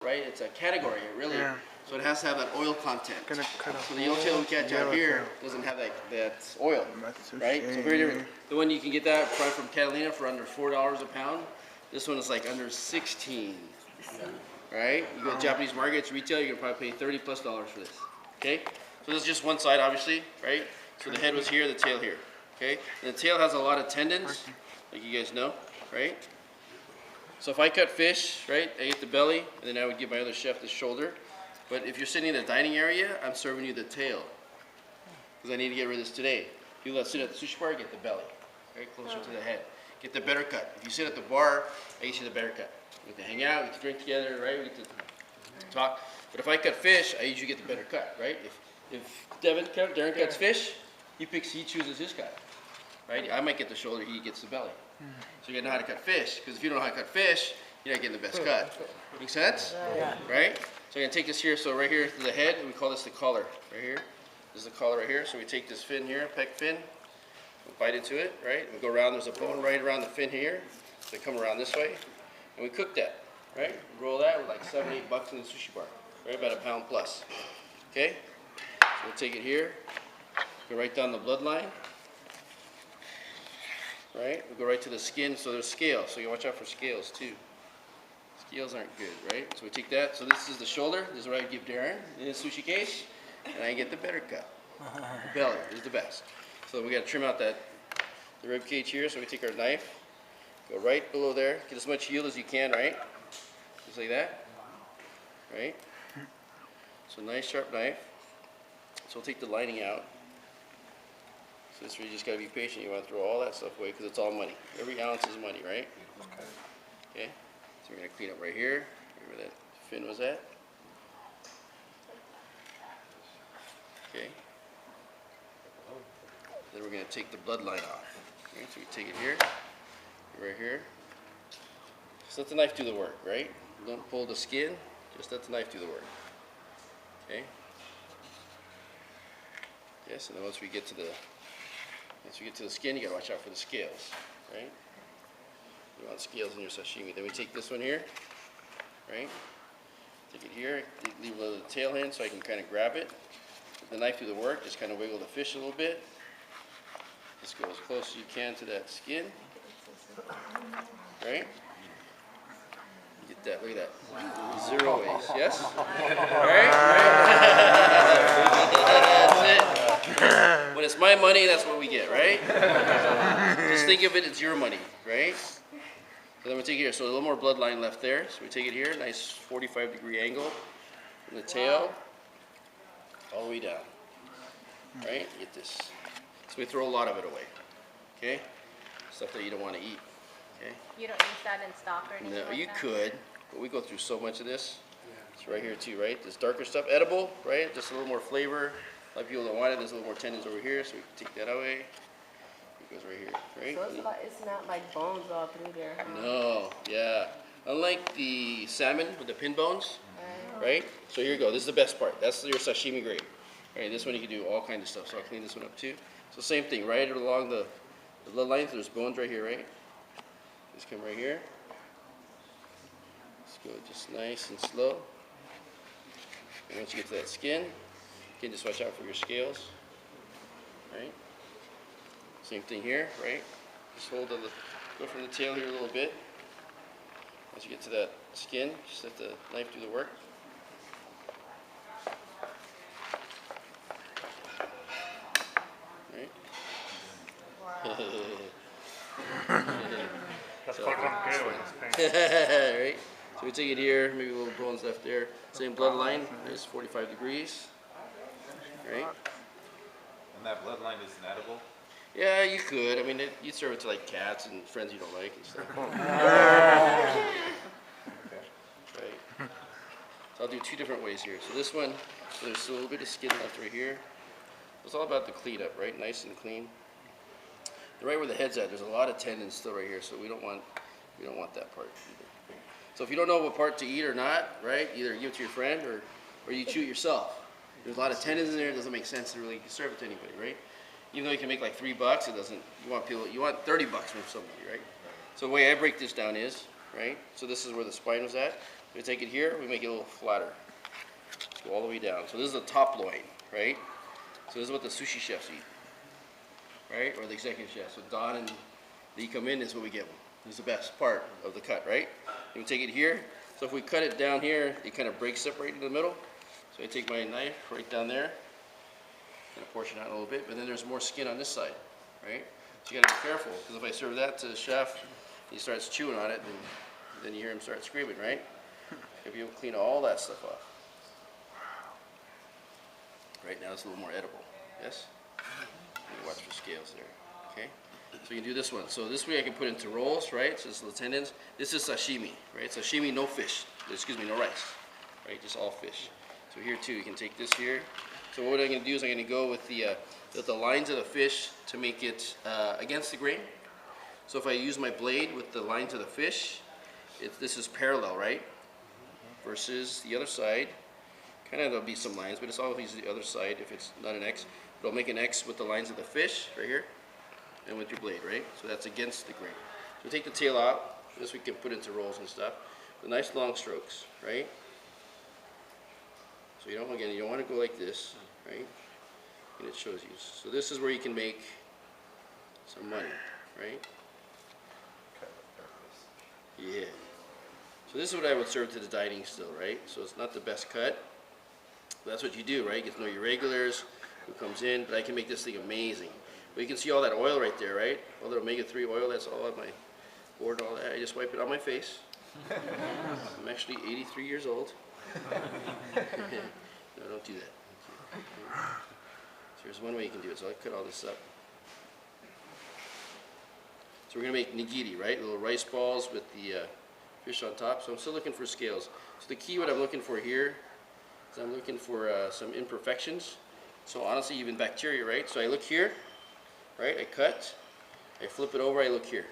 right? It's a category, really. Yeah. So it has to have that oil content. Gonna cut off So the yellowtail we catch out here doesn't have that oil, right? So very different. The one you can get that probably from Catalina for under $4 a pound. This one is like under 16, right? You go to Japanese markets, retail, you can probably pay $30+ for this, okay? So this is just one side, obviously, right? So the head was here, the tail here, okay? And the tail has a lot of tendons, like you guys know, right? So if I cut fish, right, I get the belly, and then I would give my other chef the shoulder. But if you're sitting in the dining area, I'm serving you the tail, because I need to get rid of this today. People that sit at the sushi bar get the belly, right, closer to the head. Get the better cut. If you sit at the bar, I get you the better cut. We get to hang out, we get to drink together, right? We get to talk. But if I cut fish, I usually get the better cut, right? If Darren cuts fish, he chooses his cut, right? I might get the shoulder, he gets the belly. So you gotta know how to cut fish, because if you don't know how to cut fish, you're not getting the best cut. Make sense? Yeah. Right? So I'm gonna take this here, so right here to the head, we call this the collar, right here. This is the collar right here, so we take this fin here, pec fin, we bite into it, right? We go around, there's a bone right around the fin here, so we come around this way, and we cook that, right? We roll that with like $7, $8 in the sushi bar, right? About a pound plus, okay? So we'll take it here, go right down the bloodline, right? We go right to the skin, so there's scales, so you watch out for scales too. Scales aren't good, right? So we take that, so this is the shoulder, this is what I would give Darren in his sushi case, and I get the better cut. The belly is the best. So we gotta trim out the rib cage here, so we take our knife, go right below there, get as much yield as you can, right? Just like that, right? So nice sharp knife. So we'll take the lining out. So this is where you just gotta be patient. You wanna throw all that stuff away because it's all money. Every ounce is money, right? Okay. So we're gonna clean up right here, where that fin was at. Okay. Then we're gonna take the bloodline off. Okay, so we take it here, right here. Just let the knife do the work, right? Don't pull the skin, just let the knife do the work. Okay. Yes, and then once we get to the skin, you gotta watch out for the scales, right? You want scales in your sashimi. Then we take this one here, right? Take it here, leave a little tail in so I can kind of grab it. Let the knife do the work, just kind of wiggle the fish a little bit. Just go as close as you can to that skin, right? Get that, look at that. 0 waste, yes? Alright? That's it. When it's my money, that's what we get, right? Just think of it, it's your money, right? So then we take it here, so a little more bloodline left there. So we take it here, nice 45-degree angle from the tail all the way down, right? Get this. So we throw a lot of it away, okay? Stuff that you don't want to eat, okay? You don't use that in stock or anything No, like you that? could, but we go through so much of this. It's right here too, right? This darker stuff, edible, right? Just a little more flavor. A lot of people don't want it. There's a little more tendons over here, so we can take that away. It goes right here, right? So it's not like bones all through there, huh? No, yeah. Unlike the salmon with the pin bones, right? So here you go. This is the best part. That's your sashimi grade. Right, this one you can do all kinds of stuff. So I'll clean this one up too. So same thing, right along the bloodline. There's bones right here, right? Just come right here. Let's go just nice and slow. And once you get to that skin, you can just watch out for your scales, right? Same thing here, right? Just hold go from the tail here a little bit. Once you get to that skin, just let the knife do the work. Right? That's qualcomm Right? So we take it here, maybe a little bones left there. Same bloodline, there's 45 degrees. Right? And that bloodline isn't edible? Yeah, you could. I mean, you serve it to like cats and friends you don't like and stuff. Right? So I'll do two different ways here. So this one, there's a little bit of skin left right here. It's all about the cleanup, right? Nice and clean. Right where the head's at, there's a lot of tendons still right here, so we don't want that part either. So if you don't know what part to eat or not, right? Either give it to your friend or you chew it yourself. There's a lot of tendons in there. It doesn't make sense to really serve it to anybody, right? Even though you can make like $3, it doesn't. You want $30 from somebody, right? So the way I break this down is, right? So this is where the spine was at. We take it here, we make it a little flatter. Let's go all the way down. So this is the top loin, right? So this is what the sushi chefs eat, right? Or the executive chefs. So Don and they come in, this is what we give them. This is the best part of the cut, right? And we take it here. So if we cut it down here, it kind of breaks up right in the middle. So I take my knife right down there, kind of portion out a little bit, but then there's more skin on this side, right? So you gotta be careful, because if I serve that to the chef, he starts chewing on it, then you hear him start screaming, right? If you clean all that stuff off. Right now it's a little more edible, yes? Let me watch for scales there, okay? So you can do this one. So this way I can put into rolls, right? So this is the tendons. This is sashimi, right? Sashimi, no fish. Excuse me, no rice, right? Just all fish. So here too, you can take this here. So what I'm going to do is I'm going to go with the lines of the fish to make it against the grain. So if I use my blade with the lines of the fish, this is parallel, right? Versus the other side. Kind of there'll be some lines, but it's always the other side if it's not an X. But I'll make an X with the lines of the fish right here. And with your blade, right? So that's against the grain. So we take the tail out. This we can put into rolls and stuff. The nice long strokes, right? So you don't want to go like this, right? And it shows you. So this is where you can make some money, right? Yeah. So this is what I would serve to the dining still, right? So it's not the best cut. But that's what you do, right? You get to know your regulars, who comes in. But I can make this thing amazing. But you can see all that oil right there, right? All the omega-3 oil, that's all on my board and all that. I just wipe it on my face. I'm actually 83 years old. No, don't do that. So here's one way you can do it. So I'll cut all this up. So we're going to make nigiri, right? Little rice balls with the fish on top. So I'm still looking for scales. So the key, what I'm looking for here, is I'm looking for some imperfections. So honestly, even bacteria, right? So I look here. Right, I cut, I flip it over, I look here.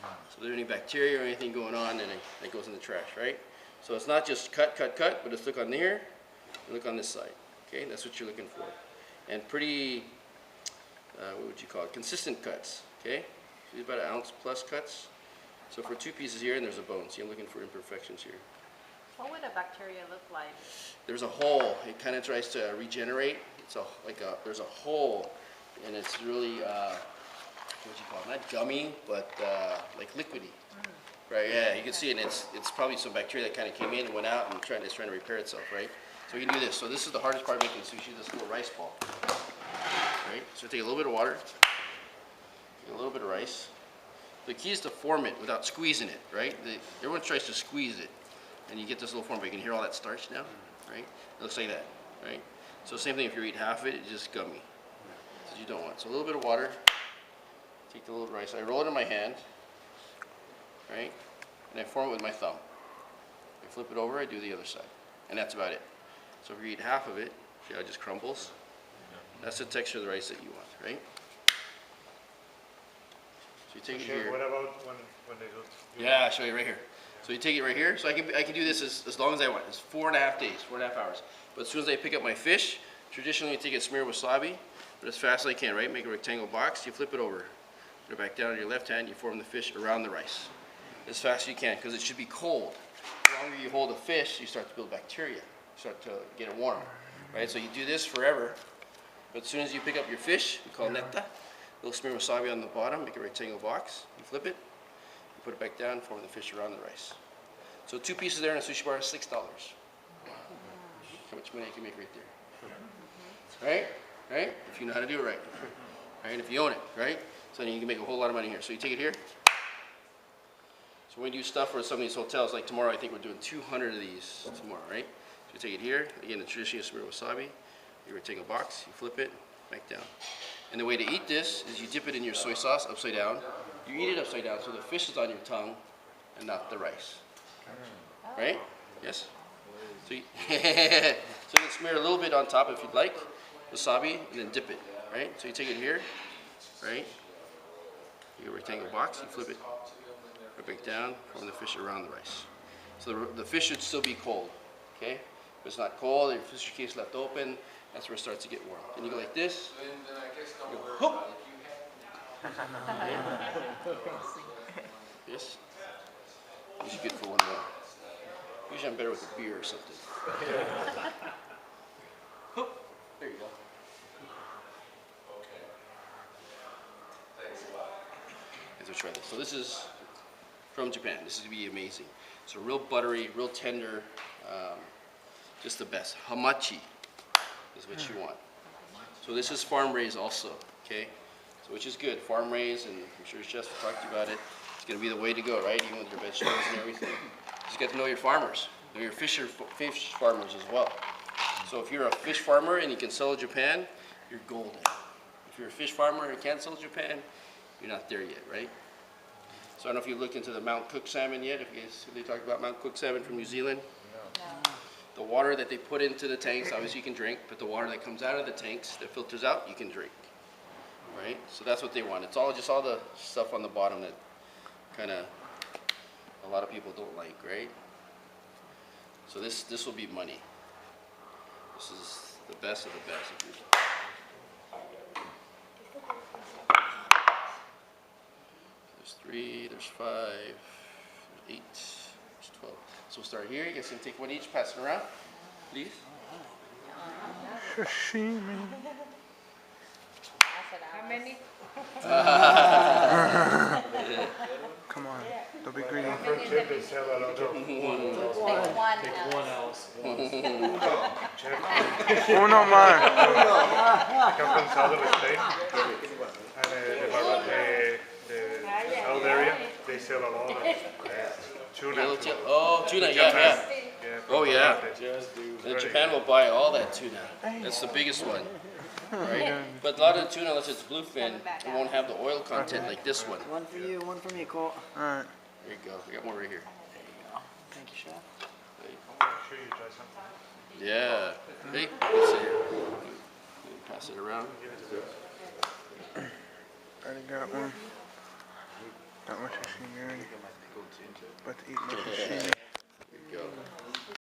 So if there's any bacteria or anything going on, then it goes in the trash, right? So it's not just cut, but it's look on there and look on this side. Okay, that's what you're looking for. And pretty, what would you call it, consistent cuts, okay? So about 1 ounce plus cuts. So for 2 pieces here, and there's a bone. See, I'm looking for imperfections here. What would a bacteria look like? There's a hole. It kind of tries to regenerate. It's there's a hole. And it's really, what you call it? Not gummy, but like liquidy, right? Yeah, you can see it. And it's probably some bacteria that kind of came in and went out and it's trying to repair itself, right? So we can do this. So this is the hardest part of making sushi. This little rice ball, right? So take a little bit of water, a little bit of rice. The key is to form it without squeezing it, right? Everyone tries to squeeze it, and you get this little form. But you can hear all that starch now, right? It looks like that, right? So same thing if you eat half of it, it's just gummy. You don't want. So a little bit of water, take the little rice, I roll it in my hand, right, and I form it with my thumb. I flip it over, I do the other side, and that's about it. So if you eat half of it, see how it just crumbles? That's the texture of the rice that you want, right? So you take it here. What about when they go? Yeah, I'll show you right here. So you take it right here. So I can do this as long as I want. It's 4.5 days, 4.5 hours. But as soon as I pick up my fish, traditionally you take it, smear wasabi, but as fast as I can, right? Make a rectangle box, you flip it over. Put it back down on your left hand, you form the fish around the rice. As fast as you can, because it should be cold. The longer you hold the fish, you start to build bacteria. You start to get it warm, right? So you do this forever, but as soon as you pick up your fish, we call neta, little smear wasabi on the bottom, make a rectangle box, you flip it, you put it back down, form the fish around the rice. So 2 pieces there in a sushi bar is $6. How much money you can make right there. Right? Right? If you know how to do it right. Right? If you own it, right? So then you can make a whole lot of money here. So you take it here. So when we do stuff for some of these hotels, like tomorrow, I think we're doing 200 of these tomorrow, right? So you take it here. Again, the traditional smear wasabi. You rectangle box, you flip it, back down. And the way to eat this is you dip it in your soy sauce upside down. You eat it upside down, so the fish is on your tongue and not the rice. Right? Yes? So you, so you can smear a little bit on top if you'd like, wasabi, and then dip it, right? So you take it here, right? You get a rectangle box, you flip it, right back down, form the fish around the rice. So the fish should still be cold, okay? If it's not cold, your fish case left open, that's where it starts to get warm. Then you go like this, you go, hoop. Yes? This is good for one more. Usually I'm better with a beer or something. Hoop. There you go. Let's try this. So this is from Japan. This is going to be amazing. So real buttery, real tender, just the best. Hamachi is what you want. So this is farm raised also, okay? So which is good, farm raised, and I'm sure Chef talked to you about it. It's going to be the way to go, right? Even with your vegetables and everything. Just get to know your farmers, know your fish farmers as well. So if you're a fish farmer and you can sell in Japan, you're golden. If you're a fish farmer and can't sell in Japan, you're not there yet, right? So I don't know if you looked into the Mount Cook salmon yet. If you guys, they talked about Mount Cook salmon from New Zealand. No. The water that they put into the tanks, obviously you can drink, but the water that comes out of the tanks that filters out, you can drink, right? So that's what they want. It's all just all the stuff on the bottom that kind of a lot of people don't like, right? So this will be money. This is the best of the best. There's 3, there's 5, there's 8, there's 12. So we'll start here. You guys can take one each, pass it around, please. Sashimi. How many? Come on, don't be greedy. Take one ounce. Uno más. Come from south of the state, and the south area, they sell a lot of tuna. Oh, tuna, yeah. Oh, yeah. And Japan will buy all that tuna. That's the biggest one. Right? But a lot of the tuna, unless it's bluefin, it won't have the oil content like this one. One for you, one for me, Cole. Alright. There you go. We got more right here. Thank you, Chef. Sure you try something. Yeah. Hey, let's see here. Pass it around. Already got one. Got my sashimi already. About to eat my sashimi.